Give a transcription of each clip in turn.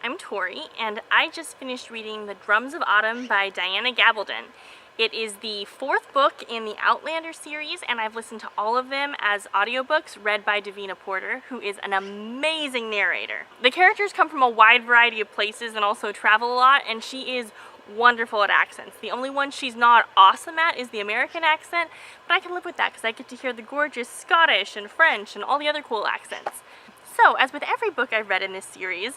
I'm Tori, and I just finished reading The Drums of Autumn by Diana Gabaldon. It is the fourth book in the Outlander series, and I've listened to all of them as audiobooks read by Davina Porter, who is an amazing narrator. The characters come from a wide variety of places and also travel a lot, and she is wonderful at accents. The only one she's not awesome at is the American accent, but I can live with that because I get to hear the gorgeous Scottish and French and all the other cool accents. So, as with every book I've read in this series,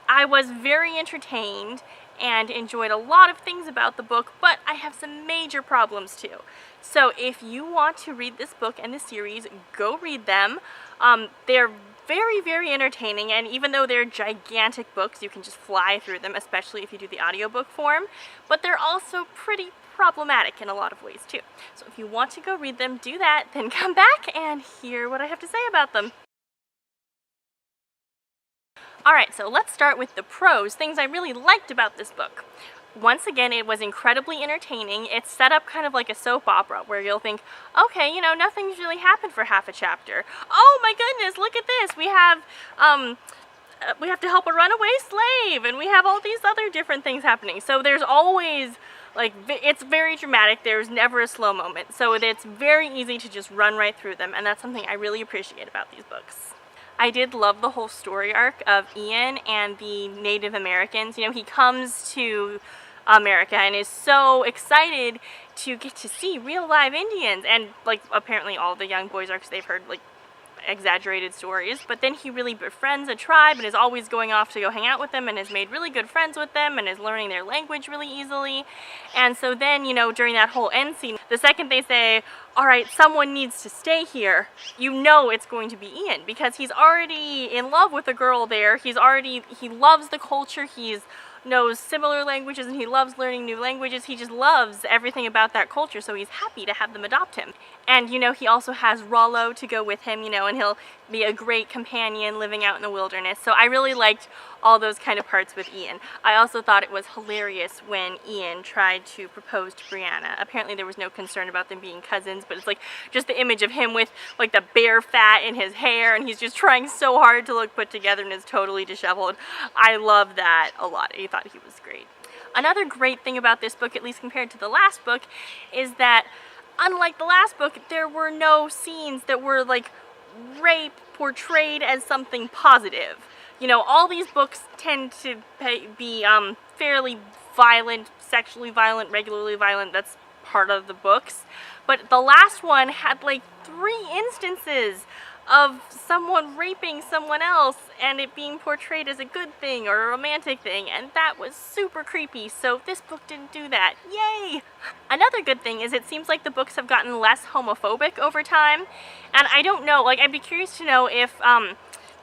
I was very entertained and enjoyed a lot of things about the book, but I have some major problems too. So if you want to read this book and the series, go read them. They're very, very entertaining, and even though they're gigantic books, you can just fly through them, especially if you do the audiobook form, but they're also pretty problematic in a lot of ways too. So if you want to go read them, do that, then come back and hear what I have to say about them. Alright, so let's start with the pros, things I really liked about this book. Once again, it was incredibly entertaining. It's set up kind of like a soap opera, where you'll think, okay, you know, nothing's really happened for half a chapter. Oh my goodness, look at this! We have to help a runaway slave, and we have all these other different things happening. So there's always, like, it's very dramatic. There's never a slow moment. So it's very easy to just run right through them, and that's something I really appreciate about these books. I did love the whole story arc of Ian and the Native Americans. You know, he comes to America and is so excited to get to see real live Indians, and like apparently all the young boys are, because they've heard like exaggerated stories, but then he really befriends a tribe and is always going off to go hang out with them and has made really good friends with them and is learning their language really easily. And so then, you know, during that whole end scene, the second they say, alright, someone needs to stay here, you know it's going to be Ian, because he's already in love with a girl there. He loves the culture, knows similar languages, and he loves learning new languages. He just loves everything about that culture, so he's happy to have them adopt him. And, you know, he also has Rollo to go with him, you know, and he'll be a great companion living out in the wilderness. So I really liked all those kind of parts with Ian. I also thought it was hilarious when Ian tried to propose to Brianna. Apparently there was no concern about them being cousins, but it's like just the image of him with like the bear fat in his hair, and he's just trying so hard to look put together and is totally disheveled. I love that a lot. I thought he was great. Another great thing about this book, at least compared to the last book, is that unlike the last book, there were no scenes that were like rape portrayed as something positive. You know, all these books tend to be fairly violent, sexually violent, regularly violent. That's part of the books. But the last one had like 3 instances of someone raping someone else and it being portrayed as a good thing or a romantic thing, and that was super creepy, so this book didn't do that. Yay! Another good thing is it seems like the books have gotten less homophobic over time, and I don't know, like, I'd be curious to know if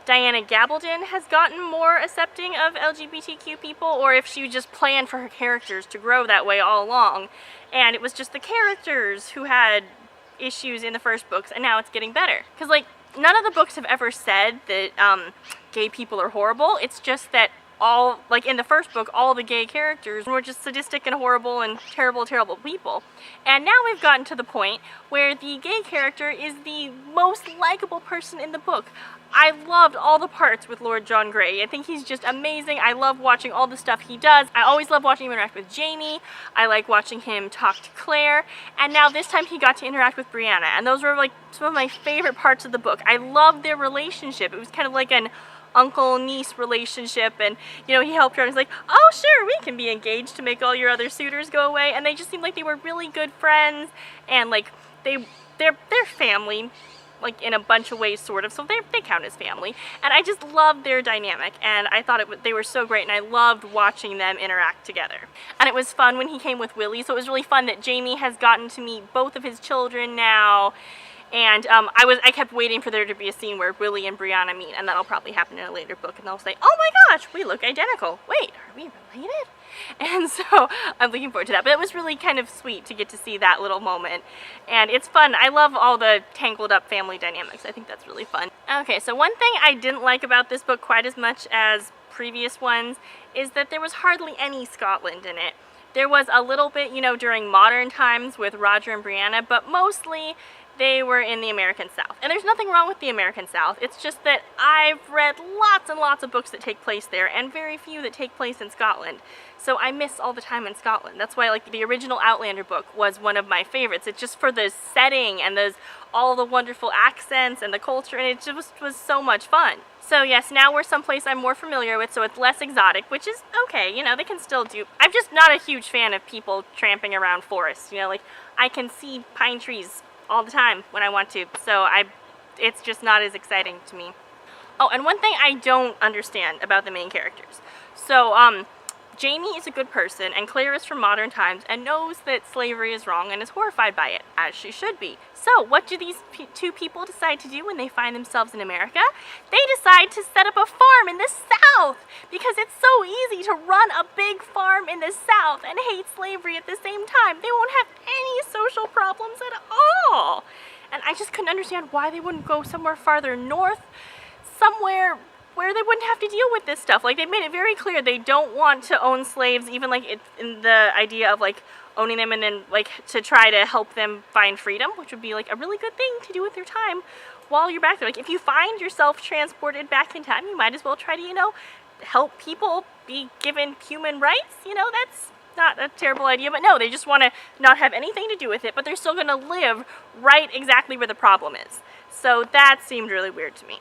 Diana Gabaldon has gotten more accepting of LGBTQ people, or if she just planned for her characters to grow that way all along, and it was just the characters who had issues in the first books, and now it's getting better. Because, like, none of the books have ever said that gay people are horrible. It's just that all, like in the first book, all the gay characters were just sadistic and horrible and terrible, terrible people. And now we've gotten to the point where the gay character is the most likable person in the book. I loved all the parts with Lord John Grey. I think he's just amazing. I love watching all the stuff he does. I always love watching him interact with Jamie. I like watching him talk to Claire. And now this time he got to interact with Brianna. And those were like some of my favorite parts of the book. I loved their relationship. It was kind of like an uncle-niece relationship, and you know, he helped her and he's like, oh sure, we can be engaged to make all your other suitors go away. And they just seemed like they were really good friends, and like they're family, like in a bunch of ways, sort of, so they count as family. And I just loved their dynamic, and I thought they were so great, and I loved watching them interact together. And it was fun when he came with Willie, so it was really fun that Jamie has gotten to meet both of his children now. And I kept waiting for there to be a scene where Willie and Brianna meet, and that'll probably happen in a later book, and they'll say, oh my gosh, we look identical. Wait, are we related? And so I'm looking forward to that. But it was really kind of sweet to get to see that little moment. And it's fun. I love all the tangled up family dynamics. I think that's really fun. Okay, so one thing I didn't like about this book quite as much as previous ones is that there was hardly any Scotland in it. There was a little bit, you know, during modern times with Roger and Brianna, but mostly they were in the American South. And there's nothing wrong with the American South. It's just that I've read lots and lots of books that take place there, and very few that take place in Scotland. So I miss all the time in Scotland. That's why, like, the original Outlander book was one of my favorites. It's just for the setting and all the wonderful accents and the culture, and it just was so much fun. So yes, now we're someplace I'm more familiar with, so it's less exotic, which is okay, you know, they can still do. I'm just not a huge fan of people tramping around forests, you know, like, I can see pine trees all the time when I want to, so it's just not as exciting to me. Oh, and one thing I don't understand about the main characters. So, Jamie is a good person, and Claire is from modern times and knows that slavery is wrong and is horrified by it, as she should be. So, what do these two people decide to do when they find themselves in America? They decide to set up a farm in the South, because it's so easy to run a big farm in the South and hate slavery at the same time. They won't have any social problems at all. And I just couldn't understand why they wouldn't go somewhere farther north, somewhere where they wouldn't have to deal with this stuff. Like, they made it very clear they don't want to own slaves, even like in the idea of like owning them and then like to try to help them find freedom, which would be like a really good thing to do with your time while you're back there. Like, if you find yourself transported back in time, you might as well try to, you know, help people be given human rights. You know, that's not a terrible idea, but no, they just want to not have anything to do with it, but they're still going to live right exactly where the problem is. So that seemed really weird to me.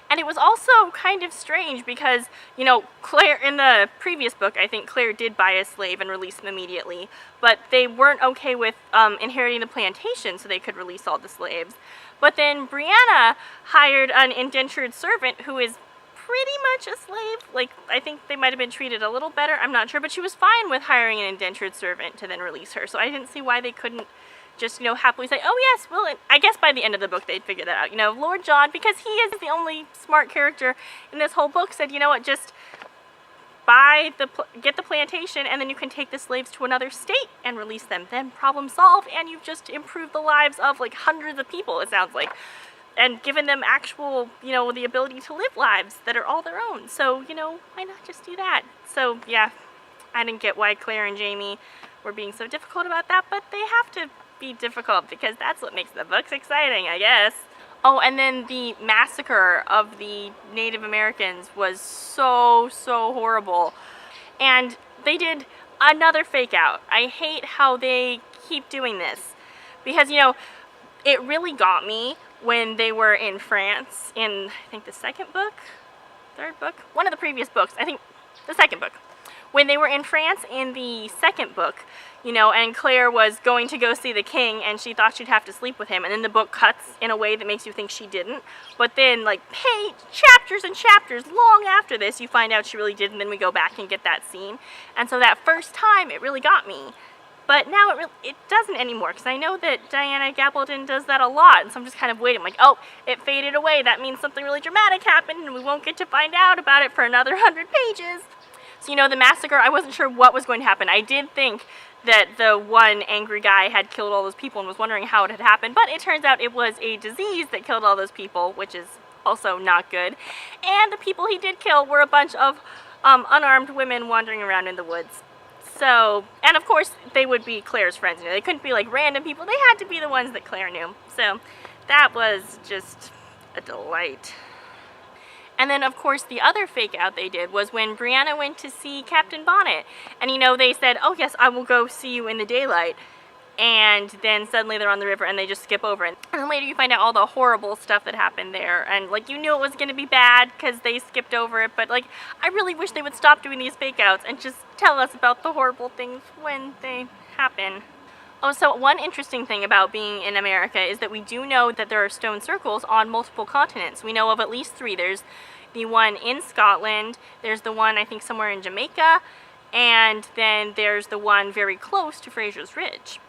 And it was also kind of strange because, you know, Claire, in the previous book, I think Claire did buy a slave and release him immediately, but they weren't okay with inheriting the plantation so they could release all the slaves. But then Brianna hired an indentured servant who is pretty much a slave. Like, I think they might have been treated a little better, I'm not sure, but she was fine with hiring an indentured servant to then release her, so I didn't see why they couldn't just, you know, happily say, oh yes, well, I guess by the end of the book they'd figure that out. You know, Lord John, because he is the only smart character in this whole book, said, you know what, just get the plantation, and then you can take the slaves to another state and release them. Then problem solved, and you've just improved the lives of like hundreds of people, it sounds like, and given them actual, you know, the ability to live lives that are all their own. So, you know, why not just do that? So yeah, I didn't get why Claire and Jamie were being so difficult about that, but they have to be difficult because that's what makes the books exciting, I guess. Oh, and then the massacre of the Native Americans was so horrible. And they did another fake out. I hate how they keep doing this because, you know, it really got me when they were in France in, I think, the second book, third book, one of the previous books, I think the second book. When they were in France in the second book, you know, and Claire was going to go see the king and she thought she'd have to sleep with him, and then the book cuts in a way that makes you think she didn't, but then like chapters and chapters long after this you find out she really did, and then we go back and get that scene. And so that first time it really got me, but now it doesn't anymore, because I know that Diana Gabaldon does that a lot, and so I'm just kind of waiting, like, oh, it faded away, that means something really dramatic happened and we won't get to find out about it for another 100 pages. So, you know, the massacre, I wasn't sure what was going to happen. I did think that the one angry guy had killed all those people and was wondering how it had happened, but it turns out it was a disease that killed all those people, which is also not good. And the people he did kill were a bunch of unarmed women wandering around in the woods. So, and of course, they would be Claire's friends. You know, they couldn't be like random people. They had to be the ones that Claire knew. So, that was just a delight. And then, of course, the other fake out they did was when Brianna went to see Captain Bonnet. And, you know, they said, oh, yes, I will go see you in the daylight. And then suddenly they're on the river and they just skip over it. And then later you find out all the horrible stuff that happened there. And, like, you knew it was going to be bad because they skipped over it. But, like, I really wish they would stop doing these fake outs and just tell us about the horrible things when they happen. Oh, so one interesting thing about being in America is that we do know that there are stone circles on multiple continents. We know of at least 3. There's the one in Scotland, there's the one I think somewhere in Jamaica, and then there's the one very close to Fraser's Ridge.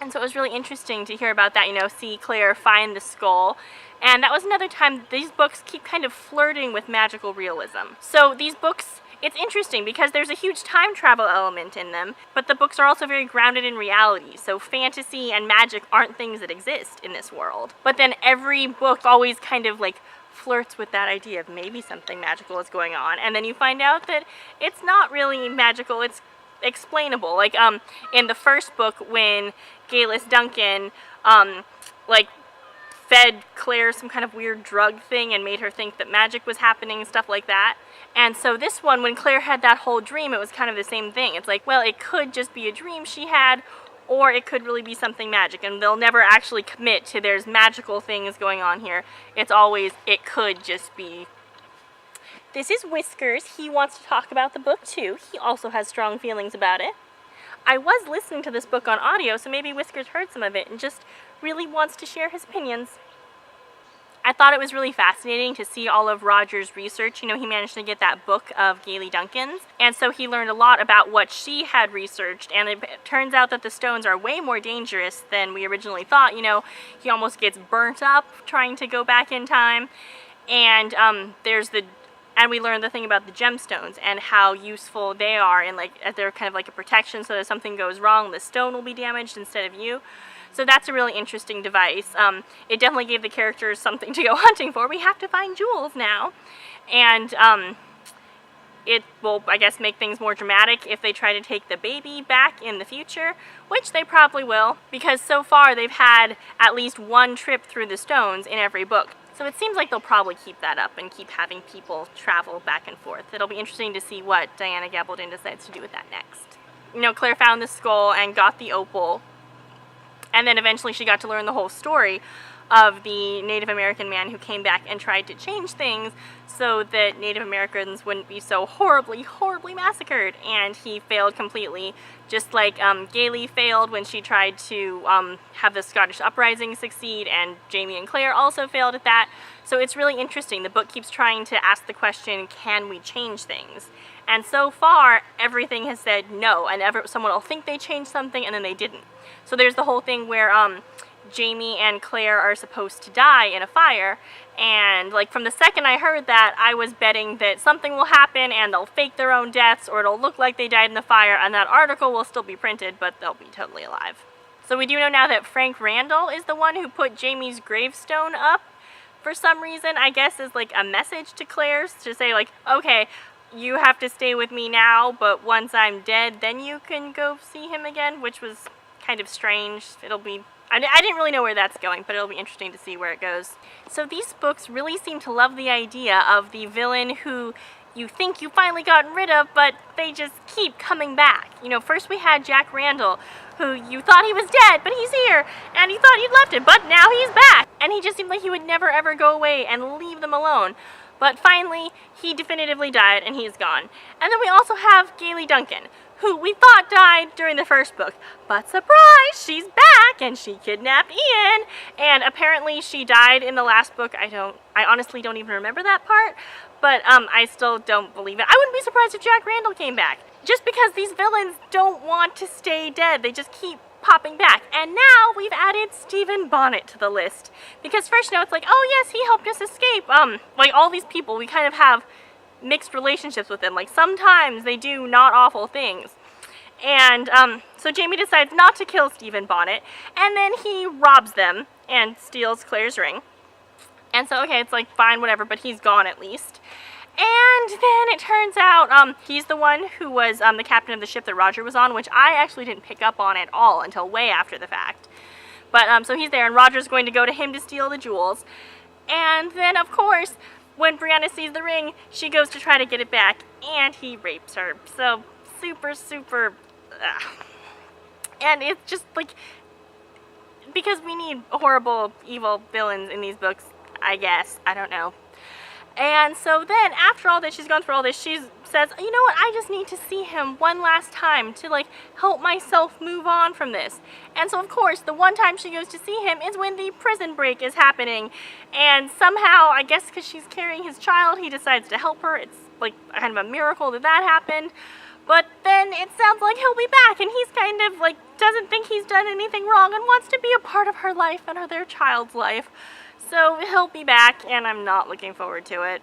And so it was really interesting to hear about that, you know, see Claire find the skull. And that was another time these books keep kind of flirting with magical realism. So these books, it's interesting because there's a huge time travel element in them, but the books are also very grounded in reality. So fantasy and magic aren't things that exist in this world. But then every book always kind of like flirts with that idea of maybe something magical is going on. And then you find out that it's not really magical, it's explainable. Like in the first book when Galus Duncan like fed Claire some kind of weird drug thing and made her think that magic was happening and stuff like that. And so this one, when Claire had that whole dream, it was kind of the same thing. It's like, well, it could just be a dream she had, or it could really be something magic, and they'll never actually commit to there's magical things going on here. It's always, it could just be. This is Whiskers. He wants to talk about the book too. He also has strong feelings about it. I was listening to this book on audio, so maybe Whiskers heard some of it and just really wants to share his opinions. I thought it was really fascinating to see all of Roger's research. You know, he managed to get that book of Gayle Duncan's, and so he learned a lot about what she had researched, and it turns out that the stones are way more dangerous than we originally thought. You know, he almost gets burnt up trying to go back in time, and we learned the thing about the gemstones and how useful they are, and like they're kind of like a protection, so that if something goes wrong, the stone will be damaged instead of you. So that's a really interesting device. It definitely gave the characters something to go hunting for. We have to find jewels now. And it will, I guess, make things more dramatic if they try to take the baby back in the future, which they probably will, because so far they've had at least one trip through the stones in every book. So it seems like they'll probably keep that up and keep having people travel back and forth. It'll be interesting to see what Diana Gabaldon decides to do with that next. You know, Claire found the skull and got the opal, and then eventually she got to learn the whole story of the Native American man who came back and tried to change things so that Native Americans wouldn't be so horribly, horribly massacred. And he failed completely, just like Gayle failed when she tried to have the Scottish uprising succeed, and Jamie and Claire also failed at that. So it's really interesting. The book keeps trying to ask the question, can we change things? And so far, everything has said no, and someone will think they changed something and then they didn't. So there's the whole thing where Jamie and Claire are supposed to die in a fire, and like from the second I heard that, I was betting that something will happen and they'll fake their own deaths, or it'll look like they died in the fire, and that article will still be printed, but they'll be totally alive. So we do know now that Frank Randall is the one who put Jamie's gravestone up for some reason, I guess as like a message to Claire's to say like, okay, you have to stay with me now, but once I'm dead, then you can go see him again, which was kind of strange. I didn't really know where that's going, but it'll be interesting to see where it goes. So these books really seem to love the idea of the villain who you think you've finally gotten rid of, but they just keep coming back. You know, first we had Jack Randall, who you thought he was dead, but he's here, and you thought you'd left him, but now he's back. And he just seemed like he would never ever go away and leave them alone. But finally, he definitively died, and he's gone. And then we also have Gayle Duncan, who we thought died during the first book. But surprise, she's back, and she kidnapped Ian. And apparently she died in the last book. I honestly don't even remember that part, but I still don't believe it. I wouldn't be surprised if Jack Randall came back. Just because these villains don't want to stay dead. They just keep popping back. And now we've added Stephen Bonnet to the list. Because first, you know, it's like, oh yes, he helped us escape. Like all these people, we kind of have mixed relationships with them. Like sometimes they do not awful things. And so Jamie decides not to kill Stephen Bonnet, and then he robs them and steals Claire's ring. And so, okay, it's like, fine, whatever, but he's gone at least. And then it turns out he's the one who was the captain of the ship that Roger was on, which I actually didn't pick up on at all until way after the fact. But so he's there, and Roger's going to go to him to steal the jewels. And then, of course, when Brianna sees the ring, she goes to try to get it back, and he rapes her. So, super, super... And it's just like, because we need horrible, evil villains in these books, I guess. I don't know. And so then, after all this, she's gone through all this, she says, you know what, I just need to see him one last time to, like, help myself move on from this. And so, of course, the one time she goes to see him is when the prison break is happening. And somehow, I guess because she's carrying his child, he decides to help her. It's, like, kind of a miracle that that happened. But then it sounds like he'll be back, and he's kind of, like, doesn't think he's done anything wrong and wants to be a part of her life and their child's life. So he'll be back, and I'm not looking forward to it.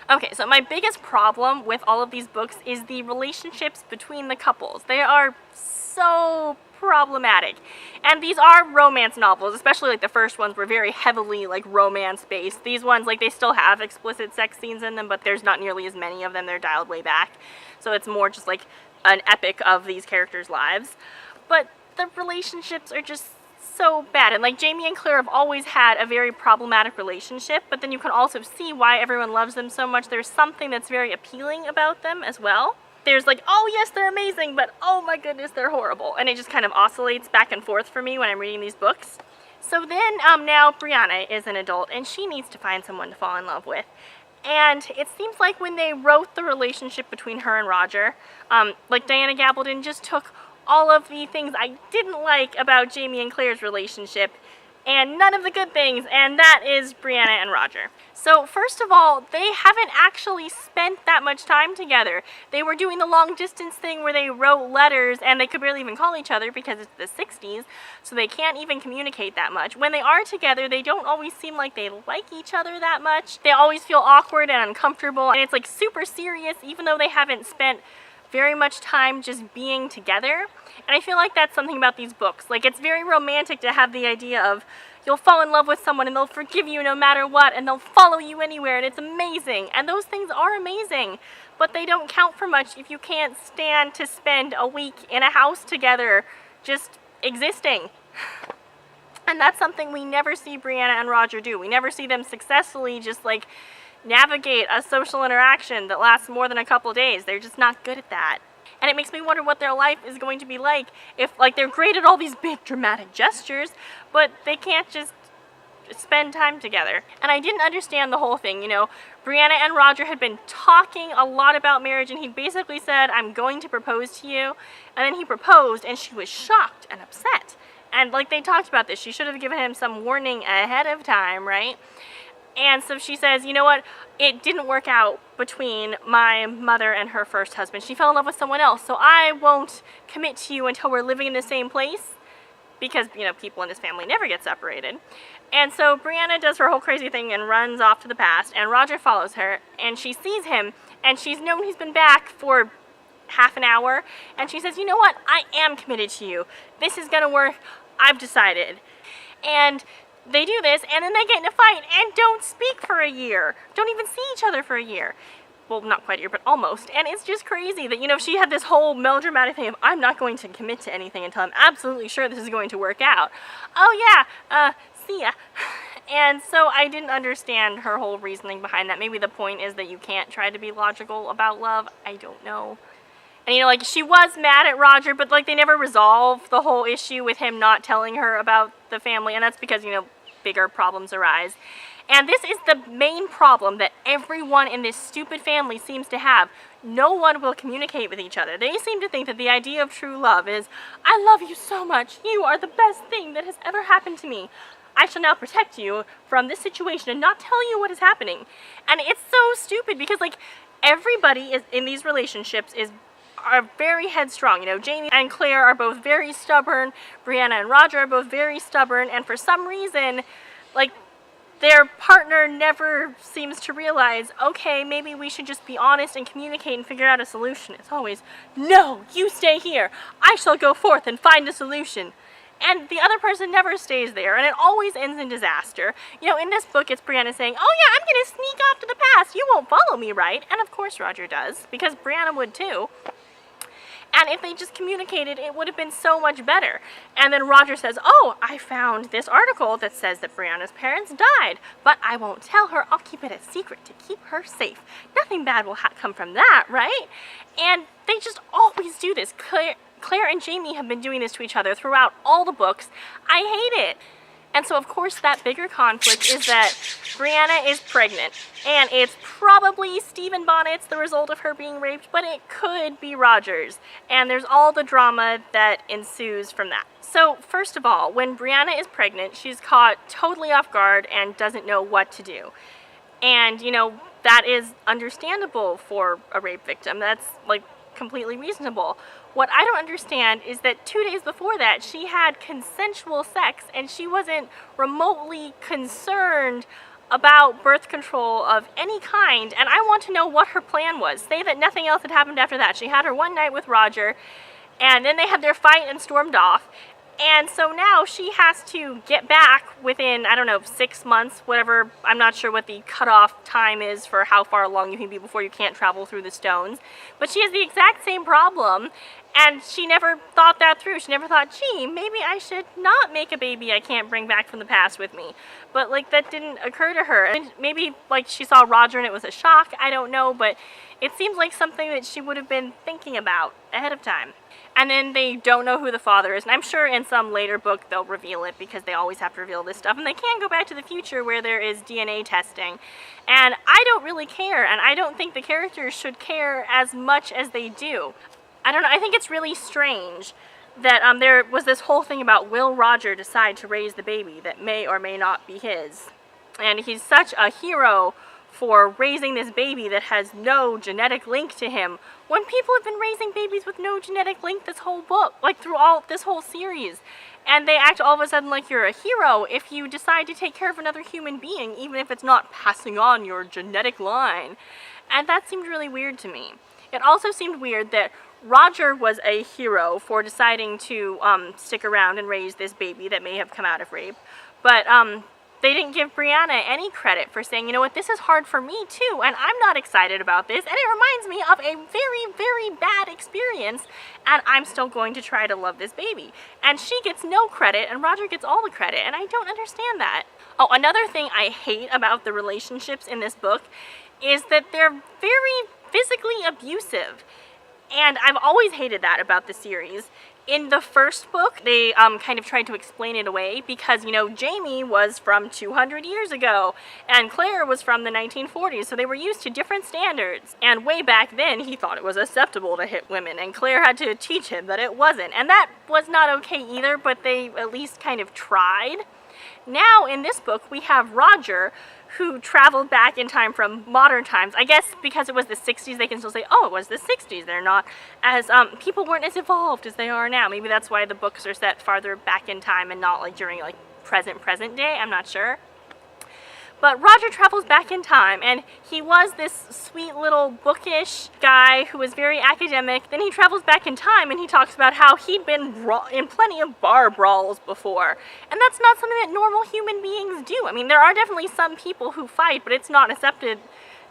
Okay, so my biggest problem with all of these books is the relationships between the couples. They are so problematic. And these are romance novels, especially like the first ones were very heavily like romance based. These ones, like, they still have explicit sex scenes in them, but there's not nearly as many of them. They're dialed way back. So it's more just like an epic of these characters' lives. But the relationships are just so bad. And like Jamie and Claire have always had a very problematic relationship, but then you can also see why everyone loves them so much. There's something that's very appealing about them as well. There's like, oh yes, they're amazing, but oh my goodness, they're horrible. And it just kind of oscillates back and forth for me when I'm reading these books. So then now Brianna is an adult and she needs to find someone to fall in love with. And it seems like when they wrote the relationship between her and Roger, like Diana Gabaldon just took all of the things I didn't like about Jamie and Claire's relationship and none of the good things, and that is Brianna and Roger. So first of all, they haven't actually spent that much time together. They were doing the long distance thing where they wrote letters and they could barely even call each other because it's the 60s, so they can't even communicate that much. When they are together, they don't always seem like they like each other that much. They always feel awkward and uncomfortable, and it's like super serious even though they haven't spent very much time just being together. And I feel like that's something about these books. Like, it's very romantic to have the idea of you'll fall in love with someone and they'll forgive you no matter what and they'll follow you anywhere and it's amazing. And those things are amazing, but they don't count for much if you can't stand to spend a week in a house together just existing. And that's something we never see Brianna and Roger do. We never see them successfully just like navigate a social interaction that lasts more than a couple days. They're just not good at that. And it makes me wonder what their life is going to be like if, like, they're great at all these big dramatic gestures, but they can't just spend time together. And I didn't understand the whole thing, you know. Brianna and Roger had been talking a lot about marriage, and he basically said, I'm going to propose to you. And then he proposed, and she was shocked and upset. And, like, they talked about this. She should have given him some warning ahead of time, right? And so she says, you know what, it didn't work out between my mother and her first husband. She fell in love with someone else, so I won't commit to you until we're living in the same place, because, you know, people in this family never get separated. And so Brianna does her whole crazy thing and runs off to the past, and Roger follows her, and she sees him, and she's known he's been back for half an hour, and she says, you know what, I am committed to you. This is gonna work. I've decided. And they do this, and then they get in a fight and don't speak for a year. Don't even see each other for a year. Well, not quite a year, but almost. And it's just crazy that, you know, she had this whole melodramatic thing of, I'm not going to commit to anything until I'm absolutely sure this is going to work out. Oh yeah, see ya. And so I didn't understand her whole reasoning behind that. Maybe the point is that you can't try to be logical about love. I don't know. And, you know, like, she was mad at Roger, but, like, they never resolved the whole issue with him not telling her about the family, and that's because, you know, bigger problems arise. And this is the main problem that everyone in this stupid family seems to have. No one will communicate with each other. They seem to think that the idea of true love is, I love you so much, you are the best thing that has ever happened to me. I shall now protect you from this situation and not tell you what is happening. And it's so stupid because, like, everybody is in these relationships are very headstrong. You know, Jamie and Claire are both very stubborn, Brianna and Roger are both very stubborn, and for some reason, like, their partner never seems to realize, okay, maybe we should just be honest and communicate and figure out a solution. It's always, no, you stay here, I shall go forth and find a solution. And the other person never stays there, and it always ends in disaster. You know, in this book, it's Brianna saying, oh yeah, I'm gonna sneak off to the past, you won't follow me, right? And of course Roger does, because Brianna would too. And if they just communicated, it would have been so much better. And then Roger says, oh, I found this article that says that Brianna's parents died, but I won't tell her. I'll keep it a secret to keep her safe. Nothing bad will come from that, right? And they just always do this. Claire and Jamie have been doing this to each other throughout all the books. I hate it. And so, of course, that bigger conflict is that Brianna is pregnant, and it's probably Stephen Bonnet's the result of her being raped, but it could be Roger's, and there's all the drama that ensues from that. So, first of all, when Brianna is pregnant, she's caught totally off guard and doesn't know what to do. And, you know, that is understandable for a rape victim. That's, like, completely reasonable. What I don't understand is that 2 days before that, she had consensual sex and she wasn't remotely concerned about birth control of any kind, and I want to know what her plan was. Say that nothing else had happened after that. She had her one night with Roger, and then they had their fight and stormed off, And so now she has to get back within, I don't know, 6 months, whatever. I'm not sure what the cutoff time is for how far along you can be before you can't travel through the stones. But she has the exact same problem, and she never thought that through. She never thought, gee, maybe I should not make a baby I can't bring back from the past with me. But like, that didn't occur to her. And maybe like she saw Roger and it was a shock, I don't know, but it seems like something that she would have been thinking about ahead of time. And then they don't know who the father is, and I'm sure in some later book they'll reveal it, because they always have to reveal this stuff, and they can go back to the future where there is DNA testing. And I don't really care, and I don't think the characters should care as much as they do. I don't know, I think it's really strange that there was this whole thing about, will Roger decide to raise the baby that may or may not be his? And he's such a hero for raising this baby that has no genetic link to him, when people have been raising babies with no genetic link this whole book, like through all this whole series. And they act all of a sudden like you're a hero if you decide to take care of another human being, even if it's not passing on your genetic line. And that seemed really weird to me. It also seemed weird that Roger was a hero for deciding to stick around and raise this baby that may have come out of rape, but they didn't give Brianna any credit for saying, you know what, this is hard for me too, and I'm not excited about this, and it reminds me of a very, very bad experience, and I'm still going to try to love this baby. And she gets no credit, and Roger gets all the credit, and I don't understand that. Oh, another thing I hate about the relationships in this book is that they're very physically abusive. And I've always hated that about the series. In the first book, they kind of tried to explain it away because, you know, Jamie was from 200 years ago and Claire was from the 1940s, so they were used to different standards. And way back then, he thought it was acceptable to hit women, and Claire had to teach him that it wasn't. And that was not okay either, but they at least kind of tried. Now, in this book, we have Roger, who traveled back in time from modern times. I guess because it was the 60s, they can still say, oh, it was the 60s. They're not as, people weren't as evolved as they are now. Maybe that's why the books are set farther back in time and not like during like present day, I'm not sure. But Roger travels back in time, and he was this sweet little bookish guy who was very academic. Then he travels back in time and he talks about how he'd been in plenty of bar brawls before. And that's not something that normal human beings do. I mean, there are definitely some people who fight, but it's not accepted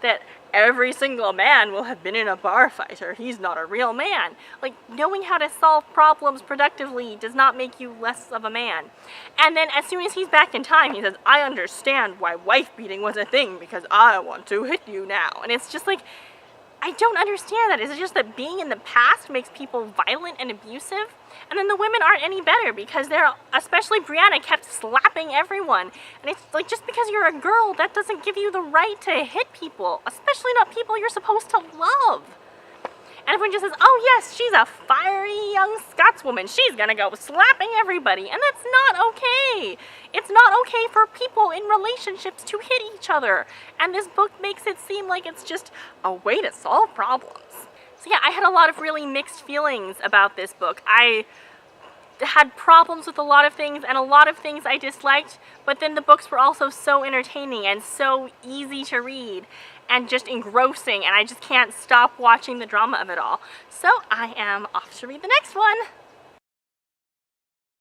that every single man will have been in a bar fight, or he's not a real man. Like, knowing how to solve problems productively does not make you less of a man. And then as soon as he's back in time, he says, I understand why wife beating was a thing, because I want to hit you now. And it's just like, I don't understand that. Is it just that being in the past makes people violent and abusive? And then the women aren't any better, because they're, especially Brianna, kept slapping everyone. And it's like, just because you're a girl, that doesn't give you the right to hit people, especially not people you're supposed to love. And everyone just says, oh yes, she's a fiery young Scotswoman. She's gonna go slapping everybody. And that's not okay. It's not okay for people in relationships to hit each other. And this book makes it seem like it's just a way to solve problems. So yeah, I had a lot of really mixed feelings about this book. I had problems with a lot of things, and a lot of things I disliked, but then the books were also so entertaining and so easy to read and just engrossing, and I just can't stop watching the drama of it all. So I am off to read the next one.